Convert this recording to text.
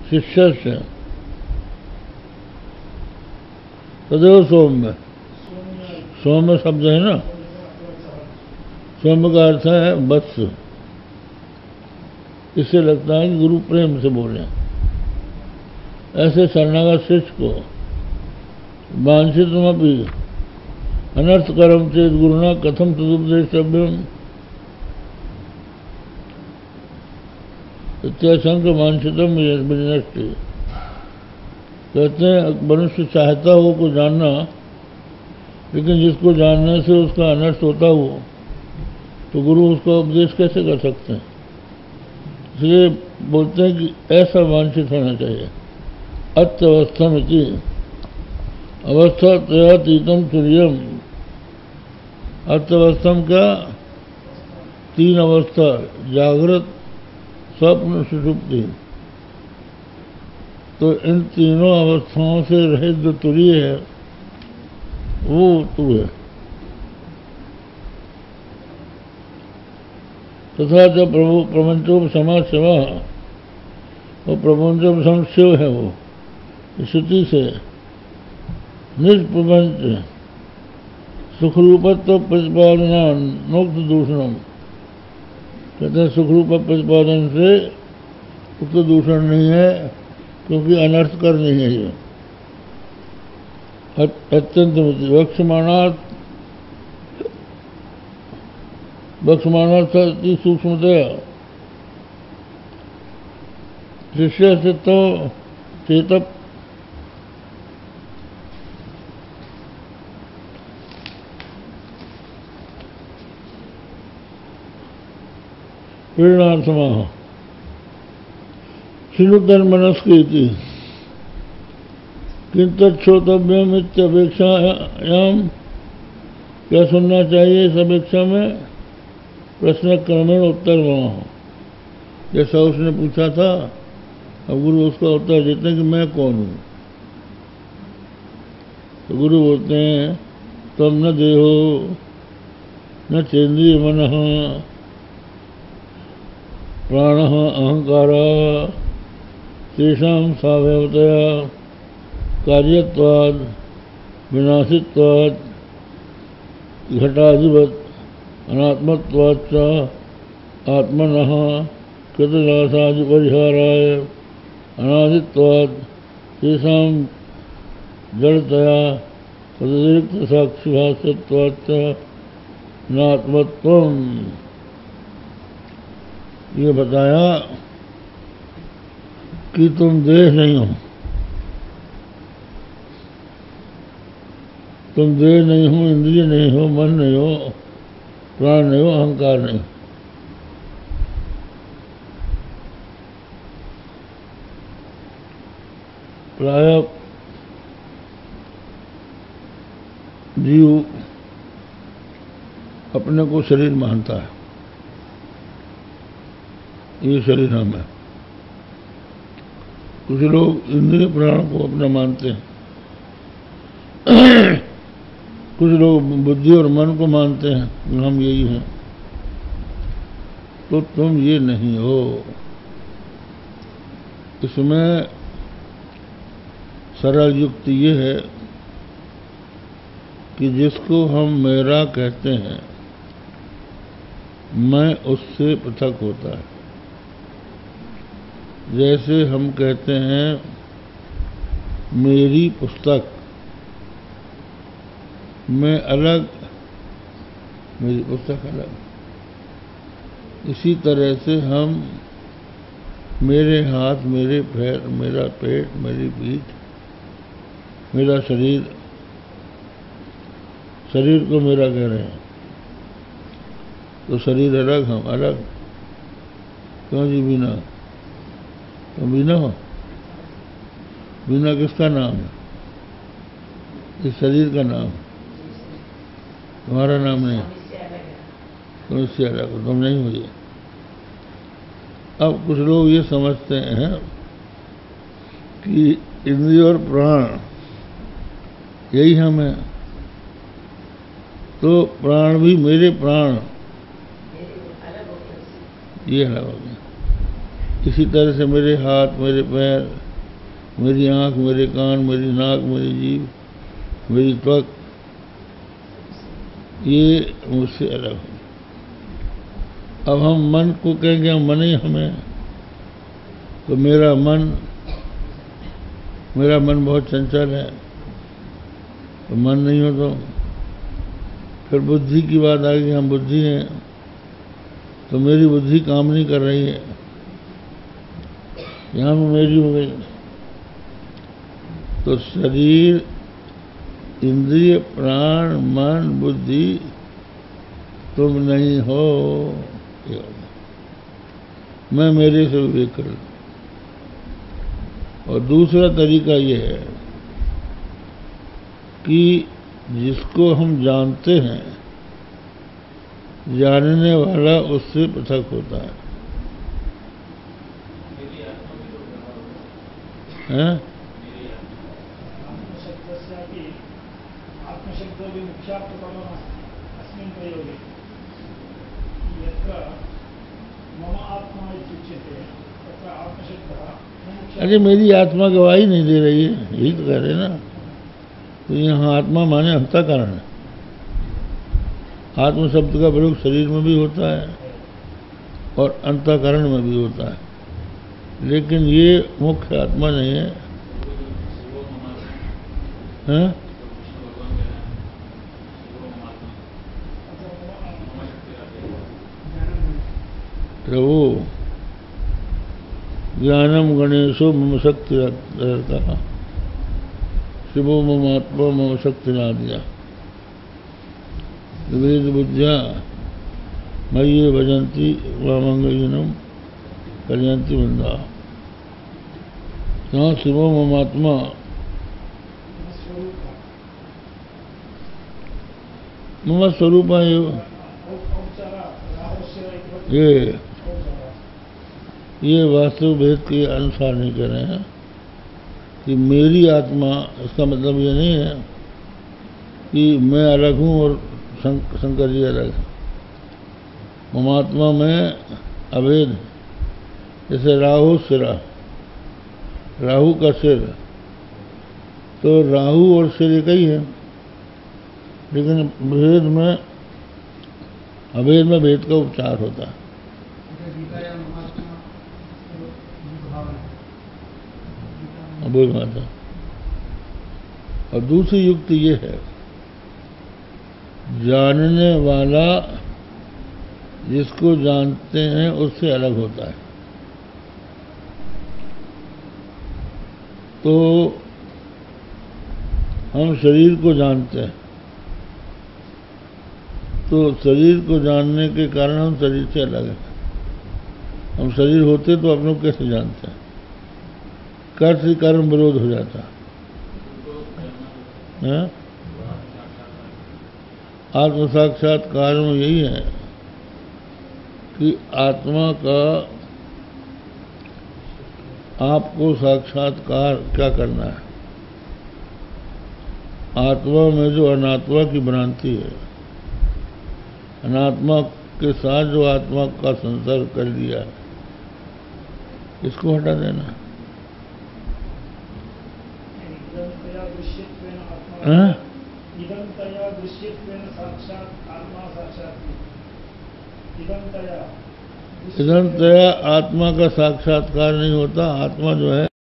शिष्य से तदेव सौम्य, सौम्य शब्द है ना, सौम्य का अर्थ है वत्स। इससे लगता है कि गुरु प्रेम से बोले। ऐसे शरणागत शिष्य को वांछितमपि अनर्थकरम चेत गुरुना कथम तदुपदेष्टव्यम इत्याशंक वांछितम विनष्टि। कहते हैं मनुष्य चाहता हो को जानना, लेकिन जिसको जानने से उसका अनर्थ होता हो तो गुरु उसका उपदेश कैसे कर सकते हैं। इसलिए बोलते हैं कि ऐसा वांछित होना चाहिए। अत्यवस्थम इति अवस्था तयातीतम तुर्यम। अत्यवस्थम क्या? 3 अवस्था, जागृत, स्वप्न, सुषुप्ति। तो इन तीनों अवस्थाओं से रहित जो तुरीय है वो तू है। तथा जब प्रभु प्रपंचों समाज सेवा और प्रपंचों संशय है वो स्थिति से निष्प्रपंच सुखरूपत्व प्रतिपादना नोक्त दूषणम। कहते हैं सुखरूप प्रतिपादन से उक्त दूषण नहीं है, क्योंकि अनर्थ कर नहीं है ये। अत्यंत वक्षमाणार्थ सूक्ष्मतया शिष्य से तो चेतप प्रेरणार्थमाह श्रीनुतन्मनस्कृति किंतच्छ्रोतव्यम इत्यपेक्षायाम। क्या सुनना चाहिए इस अपेक्षा में? प्रश्न क्रमेण उत्तर वहाँ, जैसा उसने पूछा था अब गुरु उसका उत्तर देते हैं कि मैं कौन हूँ। तो गुरु बोलते हैं तम न देहो न चेन्द्रिय मनः प्राणः अहंकारः तेषां सावयवतया कार्यत्वाद् विनाशित्वाद् घटाधिपत अनात्मत्वाच्च आत्मनः कृतनाशादि परिहाराय अनादित्वाद् तेषां जड़तया तदतिरिक्त साक्षिभाष्यत्वाच्च नात्मत्वम्। ये बताया कि तुम देह नहीं हो, तुम देह नहीं हो, इंद्रिय नहीं हो, मन नहीं हो, प्राण नहीं हो, अहंकार नहीं। प्राय जीव अपने को शरीर मानता है, ये शरीर हम है। कुछ लोग इंद्रिय प्राण को अपना मानते हैं, कुछ लोग बुद्धि और मन को मानते हैं कि हम यही हैं। तो तुम ये नहीं हो। इसमें सरल युक्ति ये है कि जिसको हम मेरा कहते हैं, मैं उससे पृथक होता है। जैसे हम कहते हैं मेरी पुस्तक, मैं अलग, मेरी पुस्तक अलग। इसी तरह से हम मेरे हाथ, मेरे पैर, मेरा पेट, मेरी पीठ, मेरा शरीर, शरीर को मेरा कह रहे हैं तो शरीर अलग, हम अलग। क्यों जी बीना? तुम बीना हो? बीना किसका नाम है? इस शरीर का नाम, तुम्हारा नाम नहीं। तुम इससे अलग हो, तुम नहीं हो ये। अब कुछ लोग ये समझते हैं कि इंद्रिय और प्राण यही हम हैं, तो प्राण भी मेरे प्राण, ये अलग हो गया। इसी तरह से मेरे हाथ, मेरे पैर, मेरी आंख, मेरे कान, मेरी नाक, मेरी जीभ, मेरी त्वक, ये मुझसे अलग है। अब हम मन को कहेंगे मन ही हमें, तो मेरा मन बहुत चंचल है, तो मन नहीं हो तो फिर बुद्धि की बात आ गई, हम बुद्धि हैं, तो मेरी बुद्धि काम नहीं कर रही है, यहाँ में मेरी हो गई। तो शरीर, इंद्रिय, प्राण, मन, बुद्धि तुम नहीं हो, मैं मेरे से विवेक कर लूं। और दूसरा तरीका ये है कि जिसको हम जानते हैं, जानने वाला उससे पृथक होता है। हैं? अरे मेरी आत्मा गवाही नहीं दे रही है, यही तो कह रहे ना। तो यहाँ आत्मा माने अंतःकरण है। आत्म शब्द का प्रयोग शरीर में भी होता है और अंतःकरण में भी होता है, लेकिन ये मुख्य आत्मा नहीं है। हैं? प्रभु ज्ञानम गणेशो मम शक्ति रहता, शिवो मम आत्मा मम शक्ति ना दिया, वेद बुद्धिया मय्ये भजंती वामंगयनम कल्याणति वृंदा। यहाँ शिवो मम आत्मा मम स्वरूप ये वास्तव भेद के अनुसार नहीं कर रहे हैं कि मेरी आत्मा, इसका मतलब ये नहीं है कि मैं अलग हूँ और शंकर जी अलग है। ममात्मा में अभेद, जैसे राहु सिरा, राहु का सिर, तो राहु और सिर एक ही है, लेकिन भेद में, अभेद में भेद का उपचार होता है। वही बात है। और दूसरी युक्ति ये है, जानने वाला जिसको जानते हैं उससे अलग होता है। तो हम शरीर को जानते हैं, तो शरीर को जानने के कारण हम शरीर से अलग हैं। हम शरीर होते तो अपनों को कैसे जानते हैं? कर्म से कर्म विरोध हो जाता है। आत्म साक्षात्कार में यही है कि आत्मा का आपको साक्षात्कार क्या करना है। आत्मा में जो अनात्मा की भ्रांति है, अनात्मा के साथ जो आत्मा का संसर्ग कर लिया है, इसको हटा देना। इदंतया आत्मा का साक्षात्कार नहीं होता। आत्मा जो है